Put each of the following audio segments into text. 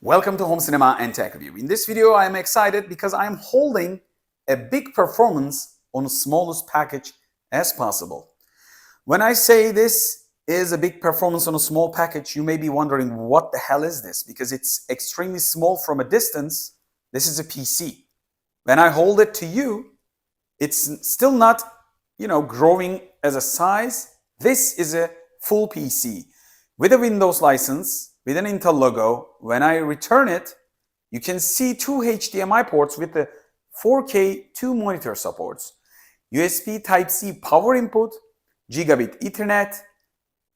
Welcome to Home Cinema and Tech Review. In this video, I am excited because I am holding a big performance on the smallest package as possible. When I say this is a big performance on a small package, you may be wondering what the hell is this? Because it's extremely small from a distance. This is a PC. When I hold it to you, it's still not, growing as a size. This is a full PC with a Windows license, with an Intel logo. When I return it, you can see two HDMI ports with the 4K 2 monitor supports, USB Type-C power input, Gigabit Ethernet,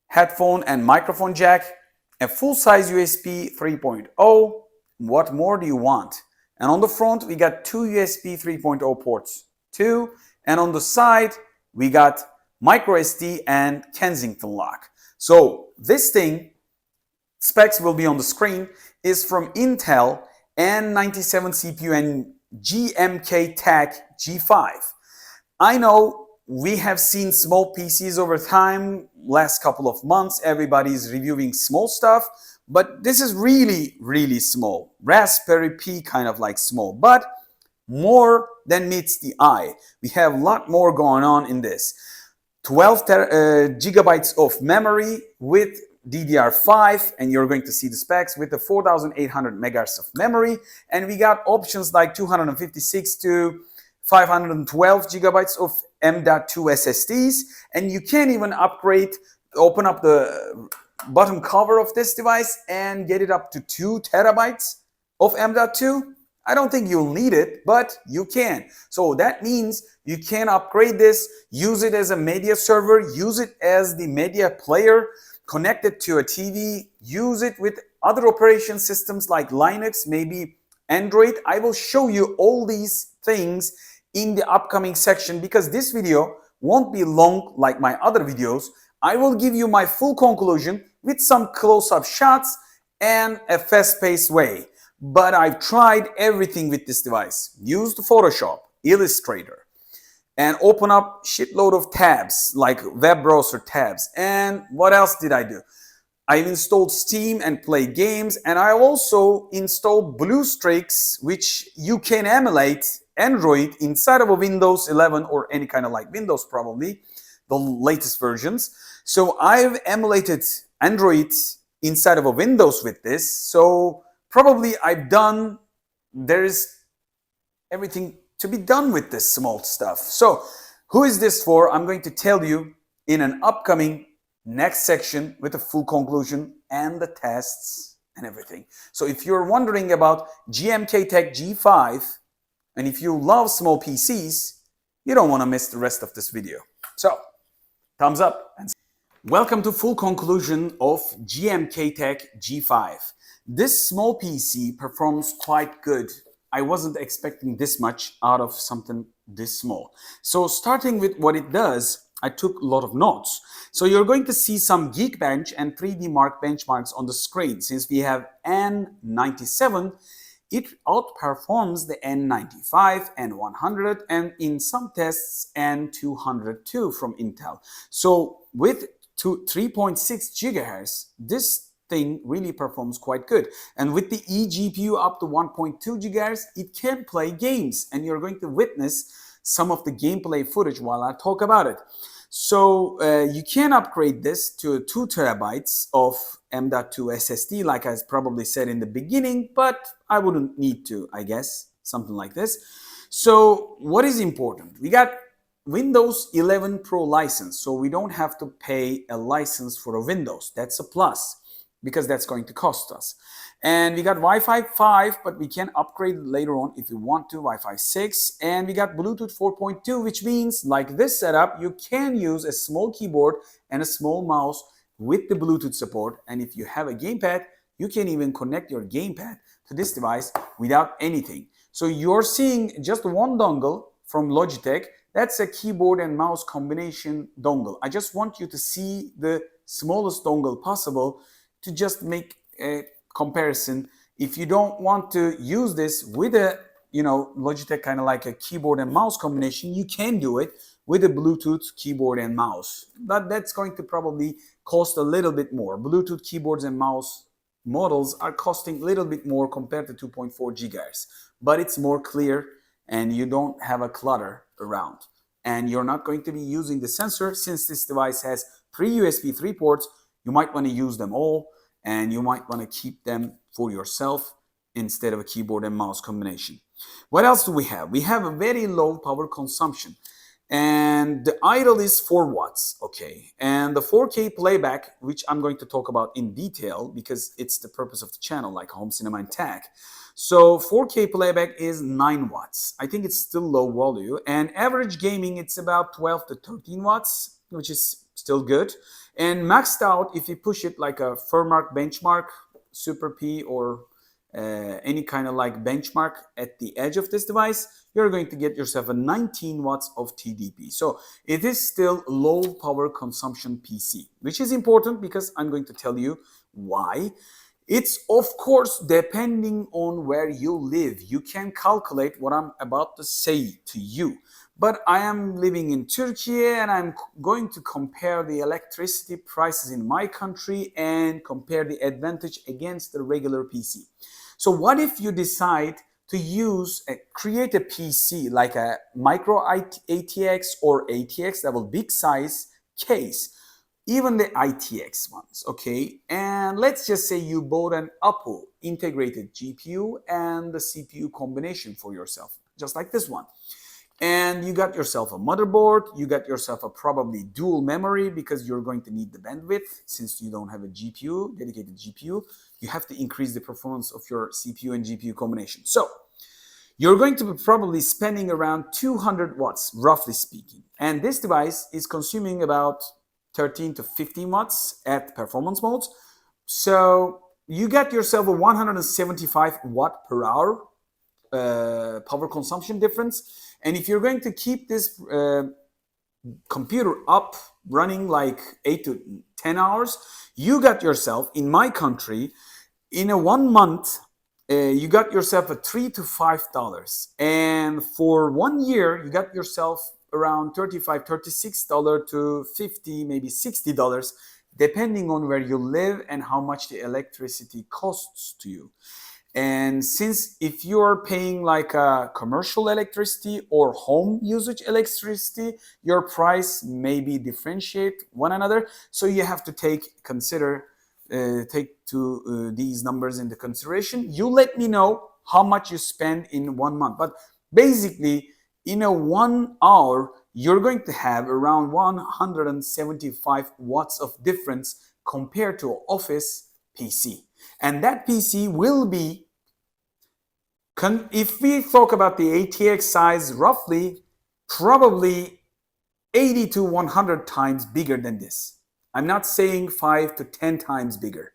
headphone and microphone jack, a full-size USB 3.0. What more do you want? And on the front, we got two USB 3.0 ports too. And on the side, we got micro SD and Kensington lock. So this thing, specs will be on the screen, is from Intel N97 CPU and GMK-Tech G5. I know we have seen small PCs over time, last couple of months, everybody's reviewing small stuff, but this is really, really small. Raspberry Pi kind of like small, but more than meets the eye. We have a lot more going on in this. 12 gigabytes of memory with DDR5, and you're going to see the specs with the 4800 megahertz of memory, and we got options like 256 to 512 gigabytes of M.2 SSDs, and you can even upgrade, open up the bottom cover of this device and get it up to 2 terabytes of M.2. I don't think you'll need it, but you can. So that means you can upgrade this, use it as a media server, use it as the media player, connect it to a TV, use it with other operation systems like Linux, maybe Android. I will show you all these things in the upcoming section because this video won't be long like my other videos. I will give you my full conclusion with some close-up shots and a fast-paced way. But I've tried everything with this device. Used Photoshop, Illustrator, and open up shitload of tabs like web browser tabs. And what else did I do? I installed Steam and play games, and I also installed BlueStacks, which you can emulate Android inside of a Windows 11 or any kind of like Windows, probably the latest versions. So I've emulated Android inside of a Windows with this. So probably there's everything to be done with this small stuff. So who is this for? I'm going to tell you in an upcoming next section with a full conclusion and the tests and everything. So if you're wondering about GMK-Tech G5, and if you love small PCs, you don't want to miss the rest of this video. So thumbs up. And welcome to full conclusion of GMK-Tech G5. This small PC performs quite good. I wasn't expecting this much out of something this small. So starting with what it does, I took a lot of notes. So you're going to see some Geekbench and 3D Mark benchmarks on the screen. Since we have N97, it outperforms the N95, N100, and in some tests N200 too from Intel. So with 3.6 gigahertz, this thing really performs quite good. And with the eGPU up to 1.2 gigahertz, it can play games, and you're going to witness some of the gameplay footage while I talk about it. So you can upgrade this to 2 terabytes of M.2 SSD, like I probably said in the beginning, but I wouldn't need to, I guess, something like this. So what is important? We got Windows 11 Pro license, so we don't have to pay a license for a Windows. That's a plus, because that's going to cost us. And we got Wi-Fi 5, but we can upgrade later on if you want to, Wi-Fi 6. And we got Bluetooth 4.2, which means like this setup, you can use a small keyboard and a small mouse with the Bluetooth support. And if you have a gamepad, you can even connect your gamepad to this device without anything. So you're seeing just one dongle from Logitech. That's a keyboard and mouse combination dongle. I just want you to see the smallest dongle possible to just make a comparison. If you don't want to use this with a Logitech kind of like a keyboard and mouse combination, you can do it with a Bluetooth keyboard and mouse. But that's going to probably cost a little bit more. Bluetooth keyboards and mouse models are costing a little bit more compared to 2.4 gigahertz, but it's more clear and you don't have a clutter around. And you're not going to be using the sensor. Since this device has 3 USB 3 ports, you might want to use them all, and you might want to keep them for yourself instead of a keyboard and mouse combination. What else do we have? We have a very low power consumption, and the idle is 4 watts, okay? And the 4K playback, which I'm going to talk about in detail because it's the purpose of the channel, like home cinema and tech. So 4K playback is 9 watts. I think it's still low value. And average gaming, it's about 12 to 13 watts, which is still good. And maxed out, if you push it like a Furmark benchmark, Super P, or any kind of like benchmark at the edge of this device, you're going to get yourself a 19 watts of TDP. So it is still low power consumption PC, which is important because I'm going to tell you why. It's of course depending on where you live. You can calculate what I'm about to say to you. But I am living in Turkey and I'm going to compare the electricity prices in my country and compare the advantage against the regular PC. So what if you decide to create a PC like a micro ATX or ATX, that will big size case, even the ITX ones, okay? And let's just say you bought an Apple integrated GPU and the CPU combination for yourself, just like this one. And you got yourself a motherboard, you got yourself a probably dual memory because you're going to need the bandwidth. Since you don't have a GPU, dedicated GPU, you have to increase the performance of your CPU and GPU combination. So you're going to be probably spending around 200 watts, roughly speaking. And this device is consuming about 13 to 15 watts at performance modes. So you got yourself a 175 watt per hour power consumption difference. And if you're going to keep this computer up running like 8 to 10 hours, you got yourself, in my country, in a 1 month, you got yourself a $3 to $5. And for 1 year, you got yourself around $35, $36 to $50, maybe $60, depending on where you live and how much the electricity costs to you. And since if you're paying like a commercial electricity or home usage electricity, your price may be differentiate one another. So you have to take these numbers into consideration. You let me know how much you spend in 1 month. But basically, in a 1 hour, you're going to have around 175 watts of difference compared to an office PC. And that PC will be, if we talk about the ATX size, roughly, probably 80 to 100 times bigger than this. I'm not saying 5 to 10 times bigger.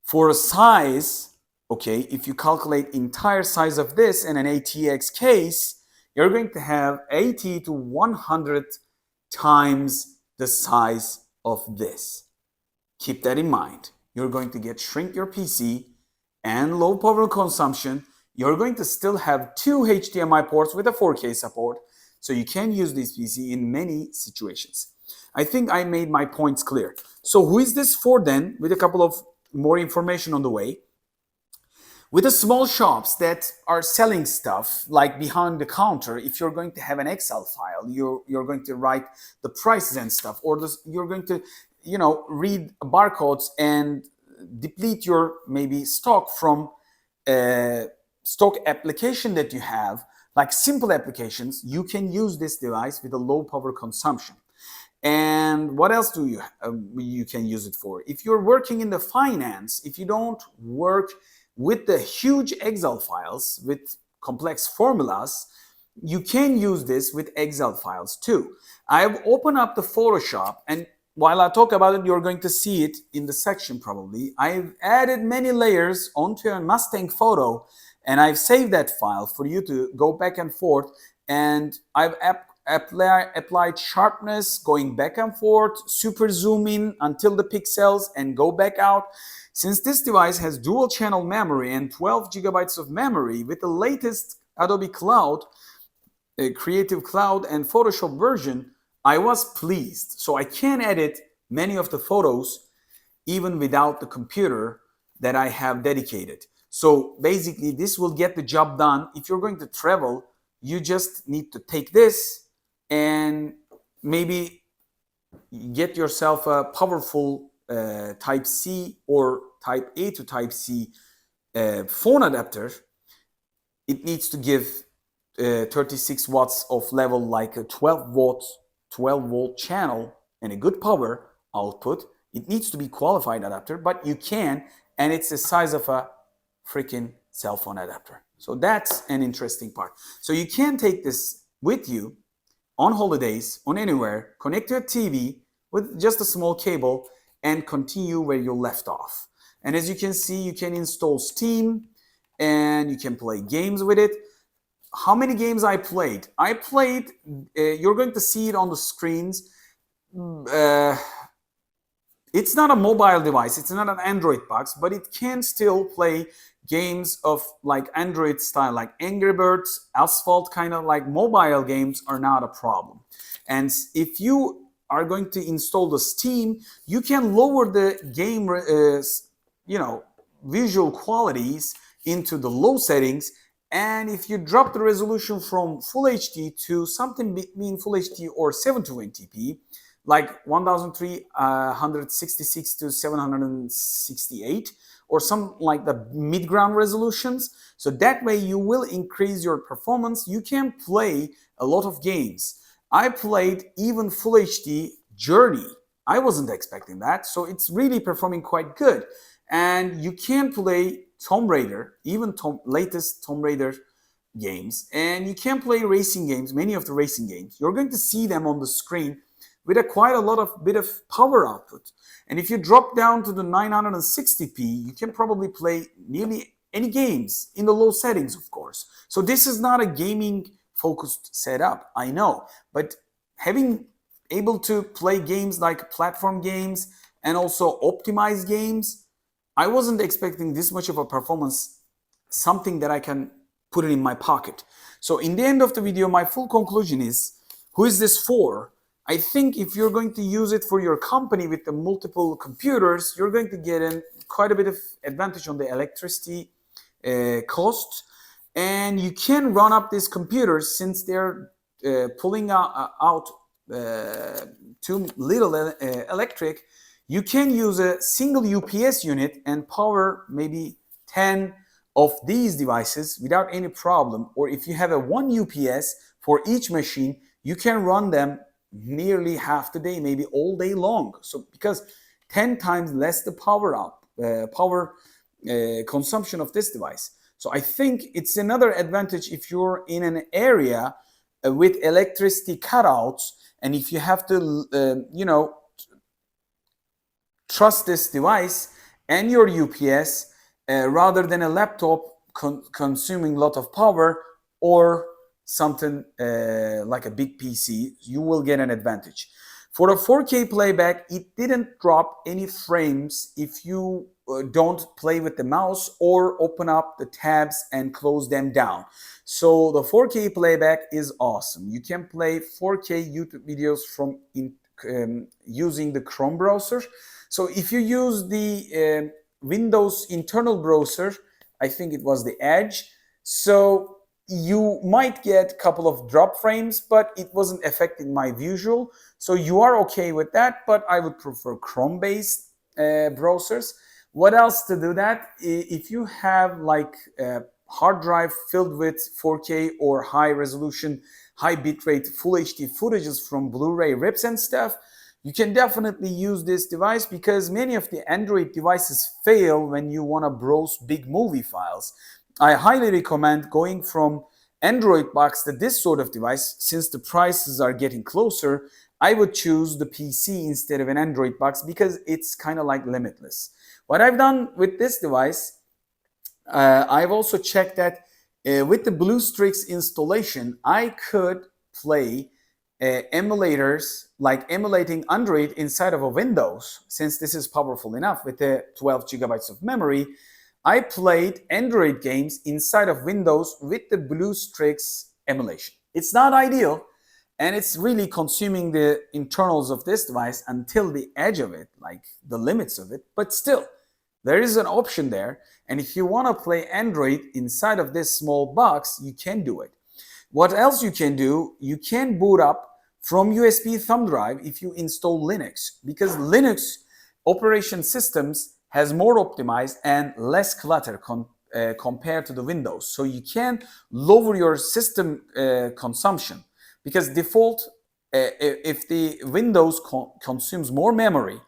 For a size, okay, if you calculate entire size of this in an ATX case, you're going to have 80 to 100 times the size of this. Keep that in mind. You're going to shrink your PC and low power consumption. You're going to still have 2 HDMI ports with a 4K support, so you can use this PC in many situations. I think I made my points clear. So who is this for then? With a couple of more information on the way. With the small shops that are selling stuff like behind the counter, if you're going to have an Excel file, you're going to write the prices and stuff, or you're going to read barcodes and deplete your maybe stock from stock application that you have, like simple applications, you can use this device with a low power consumption. And what else do you can use it for? If you're working in the finance, if you don't work with the huge Excel files with complex formulas, you can use this with Excel files too. I've opened up the Photoshop, and while I talk about it, you're going to see it in the section probably. I've added many layers onto a Mustang photo, and I've saved that file for you to go back and forth. And I've applied sharpness, going back and forth, super zoom in until the pixels and go back out. Since this device has dual channel memory and 12 gigabytes of memory with the latest Adobe Cloud, Creative Cloud and Photoshop version, I was pleased. So I can edit many of the photos even without the computer that I have dedicated. So basically this will get the job done. If you're going to travel, you just need to take this and maybe get yourself a powerful Type C or Type A to Type C phone adapter. It needs to give 36 watts of level, like a 12 volt channel and a good power output. It needs to be qualified adapter, but you can, and it's the size of a freaking cell phone adapter. So that's an interesting part. So you can take this with you on holidays, on anywhere, connect to a TV with just a small cable and continue where you left off. And as you can see, you can install Steam and you can play games with it. How many games I played? You're going to see it on the screens. It's not a mobile device, it's not an Android box, but it can still play games of like Android style, like Angry Birds, Asphalt, kind of like mobile games are not a problem. And if you are going to install the Steam, you can lower the game, visual qualities into the low settings. And if you drop the resolution from Full HD to something between Full HD or 720p, like 1366 to 768, or some like the mid-ground resolutions. So that way you will increase your performance. You can play a lot of games. I played even Full HD Journey. I wasn't expecting that. So it's really performing quite good. And you can play Tomb Raider, even latest Tomb Raider games. And you can play racing games, many of the racing games. You're going to see them on the screen with quite a lot of bit of power output. And if you drop down to the 960p, you can probably play nearly any games in the low settings, of course. So this is not a gaming focused setup, I know, but having able to play games like platform games and also optimized games, I wasn't expecting this much of a performance, something that I can put it in my pocket. So in the end of the video, my full conclusion is, who is this for? I think if you're going to use it for your company with the multiple computers, you're going to get in quite a bit of advantage on the electricity cost. And you can run up these computers since they're pulling out too little electric. You can use a single UPS unit and power maybe 10 of these devices without any problem. Or if you have a one UPS for each machine, you can run them nearly half the day, maybe all day long. So because 10 times less the power consumption of this device. So I think it's another advantage if you're in an area with electricity cutouts, and if you have to, trust this device and your UPS rather than a laptop consuming a lot of power or something like a big PC, you will get an advantage. For a 4K playback, it didn't drop any frames if you don't play with the mouse or open up the tabs and close them down. So the 4K playback is awesome. You can play 4K YouTube videos from using the Chrome browser. So if you use the Windows internal browser, I think it was the Edge, so you might get a couple of drop frames, but it wasn't affecting my visual. So you are okay with that, but I would prefer Chrome-based browsers. What else to do that? If you have like a hard drive filled with 4K or high resolution, high bitrate, full HD footages from Blu-ray rips and stuff, you can definitely use this device because many of the Android devices fail when you want to browse big movie files. I highly recommend going from Android box to this sort of device. Since the prices are getting closer, I would choose the PC instead of an Android box because it's kind of like limitless. What I've done with this device, I've also checked that with the BlueStrix installation, I could play emulators, like emulating Android inside of a Windows. Since this is powerful enough with the 12 gigabytes of memory, I played Android games inside of Windows with the BlueStrix emulation. It's not ideal, and it's really consuming the internals of this device until the edge of it, like the limits of it, but still, There is an option there, and if you want to play Android inside of this small box, you can do it. What else you can do? You can boot up from USB thumb drive if you install Linux, because Linux operation systems has more optimized and less clutter compared to the Windows. So you can lower your system consumption, because default, if the Windows consumes more memory,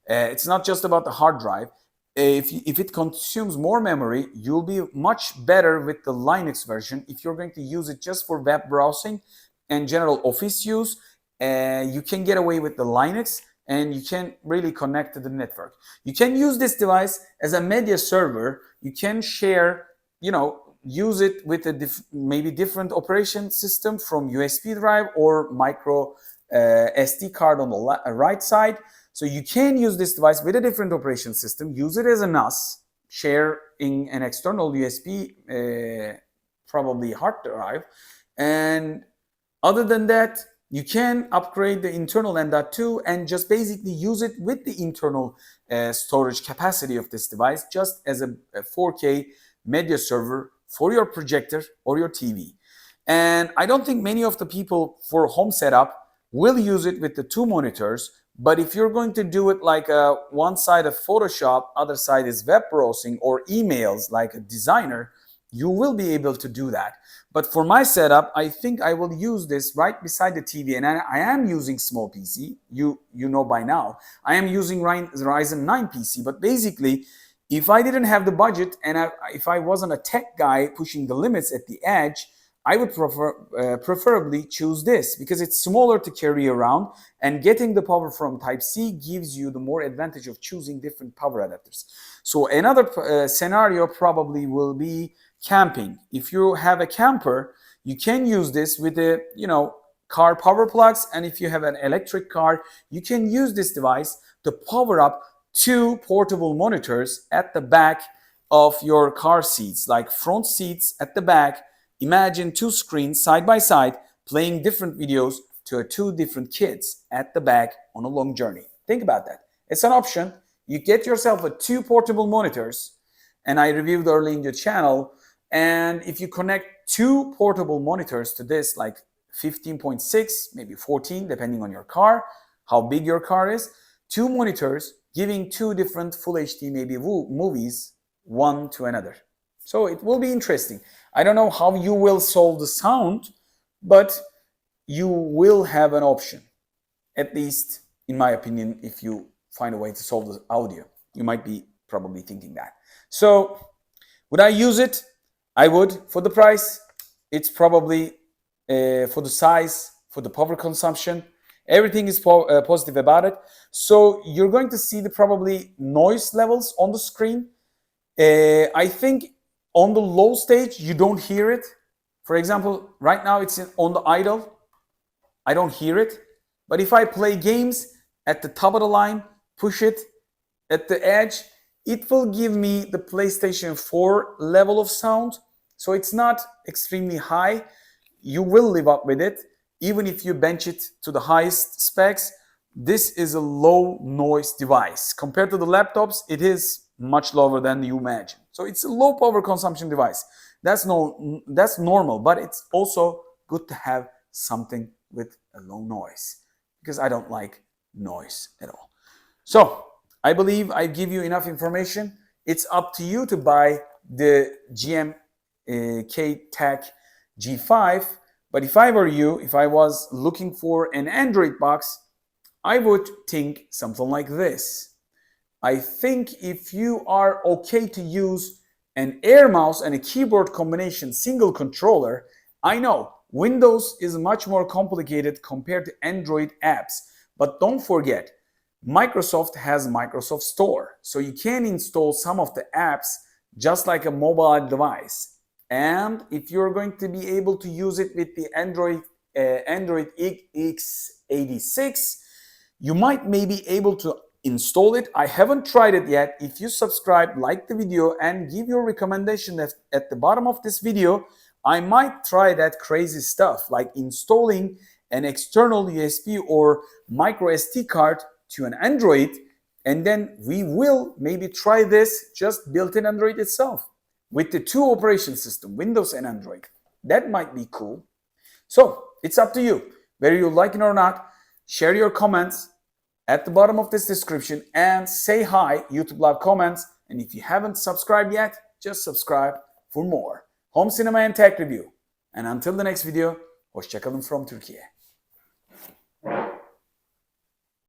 it's not just about the hard drive. If it consumes more memory, you'll be much better with the Linux version. If you're going to use it just for web browsing and general office use, you can get away with the Linux, and you can really connect to the network. You can use this device as a media server. You can share, use it with a maybe different operation system from USB drive or micro SD card on the right side. So you can use this device with a different operation system, use it as a NAS, sharing an external USB, probably hard drive. And other than that, you can upgrade the internal M.2 and just basically use it with the internal storage capacity of this device, just as a 4K media server for your projector or your TV. And I don't think many of the people for home setup will use it with the two monitors. But if you're going to do it like one side of Photoshop, other side is web browsing or emails like a designer, you will be able to do that. But for my setup, I think I will use this right beside the TV. And I am using small PC. You know by now. I am using Ryzen 9 PC. But basically, if I didn't have the budget and if I wasn't a tech guy pushing the limits at the edge, I would preferably choose this, because it's smaller to carry around, and getting the power from Type-C gives you the more advantage of choosing different power adapters. So another scenario probably will be camping. If you have a camper, you can use this with the car power plugs, and if you have an electric car, you can use this device to power up two portable monitors at the back of your car seats, like front seats at the back. Imagine two screens side by side playing different videos to two different kids at the back on a long journey. Think about that. It's an option. You get yourself two portable monitors, and I reviewed early in the channel. And if you connect two portable monitors to this, like 15.6, maybe 14, depending on your car, how big your car is, two monitors giving two different Full HD maybe movies, one to another. So it will be interesting. I don't know how you will solve the sound, but you will have an option. At least, in my opinion, if you find a way to solve the audio. You might be probably thinking that. So, would I use it? I would. For the price, it's probably, for the size, for the power consumption, everything is positive about it. So, you're going to see the probably noise levels on the screen. I think on the low stage, you don't hear it. For example, right now it's on the idle. I don't hear it. But if I play games at the top of the line, push it at the edge, it will give me the PlayStation 4 level of sound. So it's not extremely high. You will live up with it. Even if you bench it to the highest specs, this is a low noise device. Compared to the laptops, it is much lower than you imagine. So it's a low power consumption device. That's normal, but it's also good to have something with a low noise, because I don't like noise at all. So I believe I give you enough information. It's up to you to buy the GMK Tech G5. But if I were you, if I was looking for an Android box, I would think something like this. I think if you are okay to use an Air mouse and a keyboard combination single controller, I know Windows is much more complicated compared to Android apps. But don't forget, Microsoft has Microsoft Store. So you can install some of the apps just like a mobile device. And if you're going to be able to use it with the Android x86, you might maybe able to install it. I haven't tried it yet. If you subscribe, like the video, and give your recommendation at the bottom of this video, I might try that crazy stuff like installing an external USB or micro SD card to an Android And then we will maybe try this just built in Android itself with the two operation system, Windows and Android. That might be cool. So it's up to you, whether you like it or not. Share your comments at the bottom of this description and say hi, YouTube Live comments. And if you haven't subscribed yet, just subscribe for more Home Cinema and Tech Review. And until the next video, hoşça kalın from Türkiye.